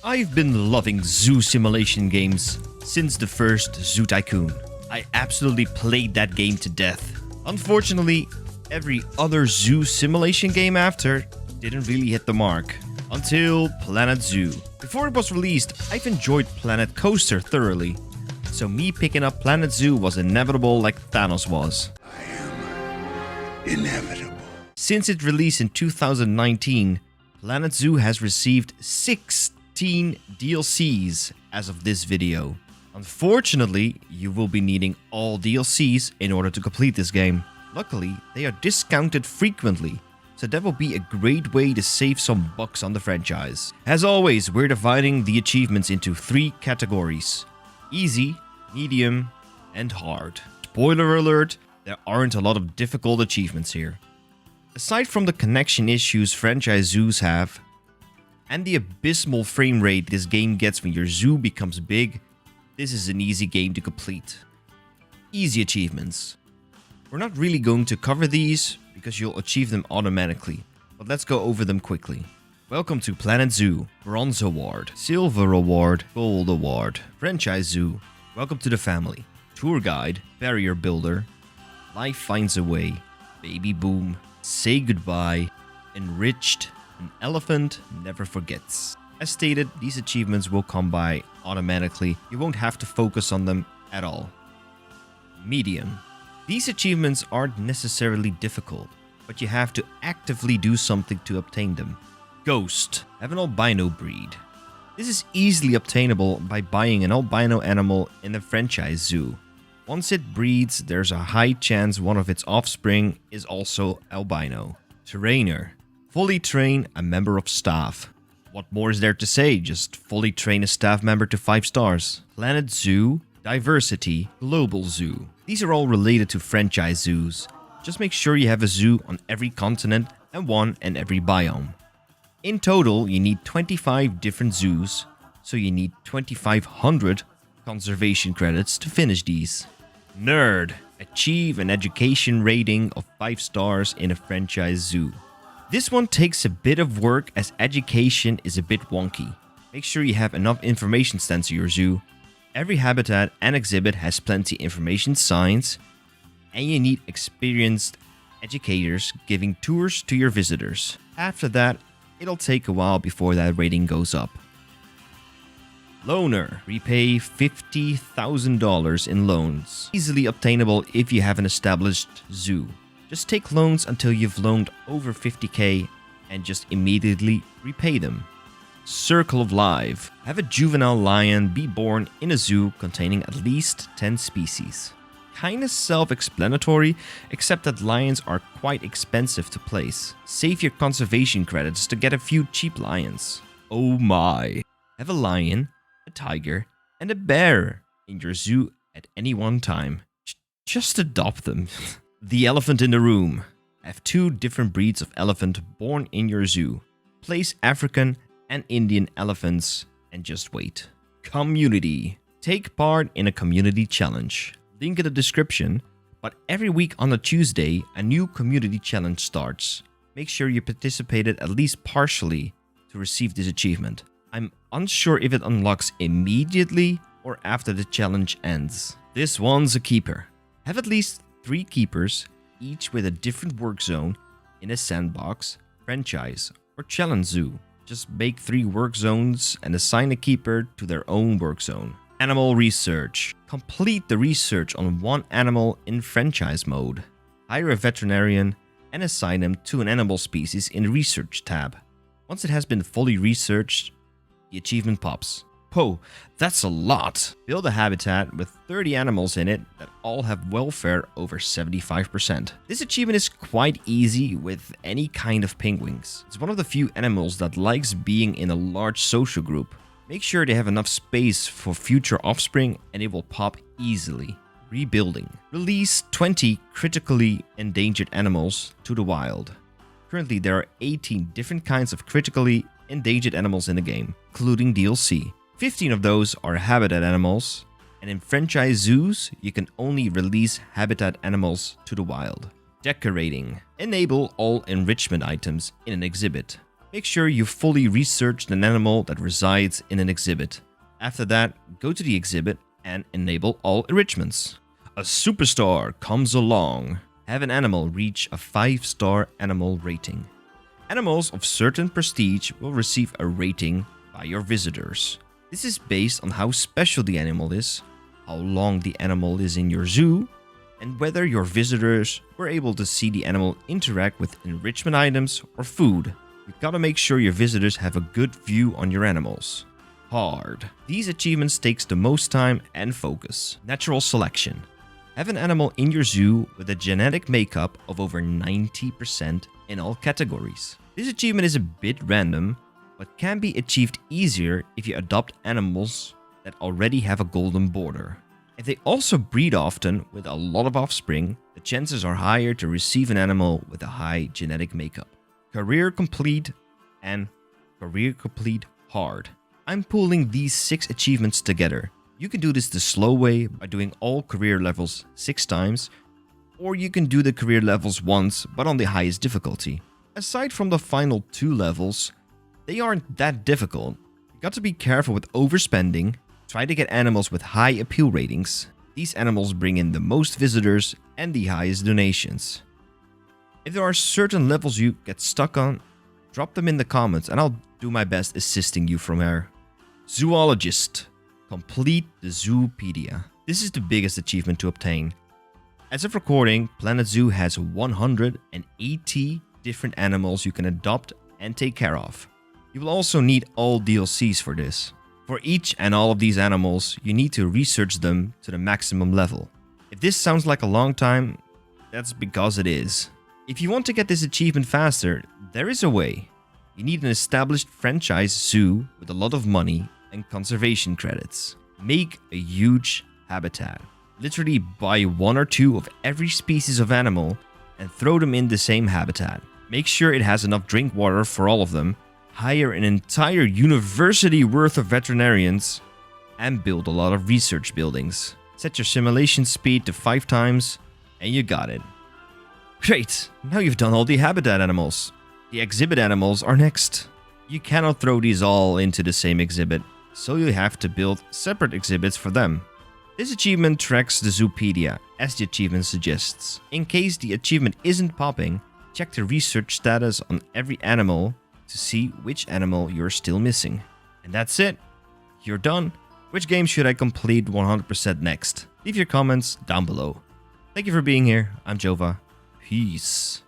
I've been loving zoo simulation games since the first Zoo Tycoon. I absolutely played that game to death. Unfortunately, every other zoo simulation game after didn't really hit the mark. Until Planet Zoo. Before it was released, I've enjoyed Planet Coaster thoroughly. So me picking up Planet Zoo was inevitable like Thanos was. I am inevitable. Since its release in 2019, Planet Zoo has received 16 DLCs as of this video. Unfortunately, you will be needing all DLCs in order to complete this game. Luckily, they are discounted frequently, so that will be a great way to save some bucks on the franchise. As always, we're dividing the achievements into 3 categories: easy, medium, and hard. Spoiler alert, there aren't a lot of difficult achievements here. Aside from the connection issues franchise zoos have, and the abysmal frame rate this game gets when your zoo becomes big, this is an easy game to complete. Easy achievements. We're not really going to cover these because you'll achieve them automatically, but let's go over them quickly. Welcome to Planet Zoo, Bronze Award, Silver Award, Gold Award, Franchise Zoo, Welcome to the Family, Tour Guide, Barrier Builder, Life Finds a Way, Baby Boom, Say Goodbye, Enriched, An Elephant Never Forgets. As stated, these achievements will come by automatically. You won't have to focus on them at all. Medium. These achievements aren't necessarily difficult, but you have to actively do something to obtain them. Ghost. Have an albino breed. This is easily obtainable by buying an albino animal in the franchise zoo. Once it breeds, there's a high chance one of its offspring is also albino. Trainer. Fully train a member of staff. What more is there to say? Just fully train a staff member to 5 stars. Planet Zoo, Diversity, Global Zoo. These are all related to franchise zoos. Just make sure you have a zoo on every continent and one in every biome. In total, you need 25 different zoos, so you need 2,500 conservation credits to finish these. Nerd. Achieve an education rating of 5 stars in a franchise zoo. This one takes a bit of work as education is a bit wonky. Make sure you have enough information stands to your zoo. Every habitat and exhibit has plenty information signs, and you need experienced educators giving tours to your visitors. After that, it'll take a while before that rating goes up. Loaner. Repay $50,000 in loans. Easily obtainable if you have an established zoo. Just take loans until you've loaned over 50k and just immediately repay them. Circle of Life. Have a juvenile lion be born in a zoo containing at least 10 species. Kinda self-explanatory, except that lions are quite expensive to place. Save your conservation credits to get a few cheap lions. Oh my. Have a lion, a tiger, and a bear in your zoo at any one time. Just adopt them. The Elephant in the Room. Have 2 different breeds of elephant born in your zoo. Place African and Indian elephants and just wait. Community. Take part in a community challenge. Link in the description, but every week on a Tuesday, a new community challenge starts. Make sure you participated at least partially to receive this achievement. I'm unsure if it unlocks immediately or after the challenge ends. This one's a keeper. Have at least 3 keepers, each with a different work zone in a sandbox, franchise, or challenge zoo. Just make 3 work zones and assign a keeper to their own work zone. Animal research. Complete the research on one animal in franchise mode. Hire a veterinarian and assign them to an animal species in the research tab. Once it has been fully researched, the achievement pops. Whoa, that's a lot! Build a habitat with 30 animals in it that all have welfare over 75%. This achievement is quite easy with any kind of penguins. It's one of the few animals that likes being in a large social group. Make sure they have enough space for future offspring and it will pop easily. Rebuilding. Release 20 critically endangered animals to the wild. Currently there are 18 different kinds of critically endangered animals in the game, including DLC. 15 of those are habitat animals, and in franchise zoos, you can only release habitat animals to the wild. Decorating. Enable all enrichment items in an exhibit. Make sure you fully researched an animal that resides in an exhibit. After that, go to the exhibit and enable all enrichments. A superstar comes along. Have an animal reach a 5-star animal rating. Animals of certain prestige will receive a rating by your visitors. This is based on how special the animal is, how long the animal is in your zoo, and whether your visitors were able to see the animal interact with enrichment items or food. You've got to make sure your visitors have a good view on your animals. Hard. These achievements takes the most time and focus. Natural selection. Have an animal in your zoo with a genetic makeup of over 90% in all categories. This achievement is a bit random, but can be achieved easier if you adopt animals that already have a golden border. If they also breed often with a lot of offspring, the chances are higher to receive an animal with a high genetic makeup. Career complete and career complete hard. I'm pulling these 6 achievements together. You can do this the slow way by doing all career levels 6 times, or you can do the career levels once but on the highest difficulty. Aside from the final 2 levels, they aren't that difficult. You got to be careful with overspending. Try to get animals with high appeal ratings. These animals bring in the most visitors and the highest donations. If there are certain levels you get stuck on, drop them in the comments and I'll do my best assisting you from there. Zoologist. Complete the Zoopedia. This is the biggest achievement to obtain. As of recording, Planet Zoo has 180 different animals you can adopt and take care of. You will also need all DLCs for this. For each and all of these animals, you need to research them to the maximum level. If this sounds like a long time, that's because it is. If you want to get this achievement faster, there is a way. You need an established franchise zoo with a lot of money and conservation credits. Make a huge habitat. Literally buy 1 or 2 of every species of animal and throw them in the same habitat. Make sure it has enough drink water for all of them. Hire an entire university worth of veterinarians and build a lot of research buildings. Set your simulation speed to 5 times and you got it. Great, now you've done all the habitat animals. The exhibit animals are next. You cannot throw these all into the same exhibit, so you have to build separate exhibits for them. This achievement tracks the Zoopedia, as the achievement suggests. In case the achievement isn't popping, check the research status on every animal to see which animal you're still missing. And that's it. You're done. Which game should I complete 100% next? Leave your comments down below. Thank you for being here. I'm Jova. Peace.